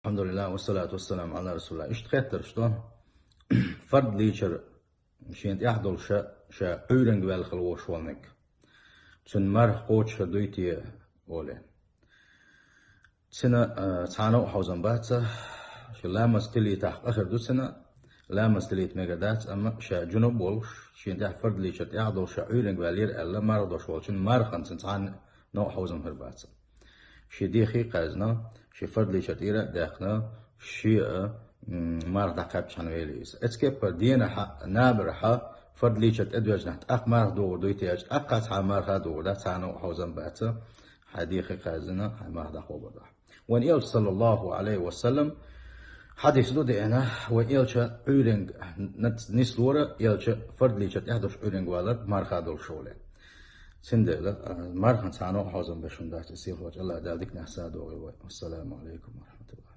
الحمد لله والصلاة والسلام على رسول الله. اشتخيتر شتون فرد ليشر شينت يحضر شا عورنج والخلوش والنك تن مرخ قوتش دويتي أولي سنة تانو حوزن باتsa شلا مستلي تحت آخر دو سنة لا مستليت ميجادات أما شا جنوب ولش شين تحت فرد ليشر يحضر شا عورنج والير ألا مرضوش والشن مرخن سنتان نو حوزن هرباتsa شي ديخي قازنا شي فرد لي شتيرة داخنا شي مار دقاب شان ويليس اتسكيب دينا حق نابر حق فرد لي شت ادوج نحت اق مار دور دويتياج اقات مار ها دور دا تانو حوزن باتا حديخي قازنا مار دقو بدا وان يل صلى الله عليه وسلم حديث دو دينا ويلش عورنج نسلورة يلش فرد لي شت احدوش عورنج والد مار خادول شولين سندلا مرخن سانو حوزن بشون داشت سيخوج الله دالك نحساد والسلام عليكم ورحمة الله.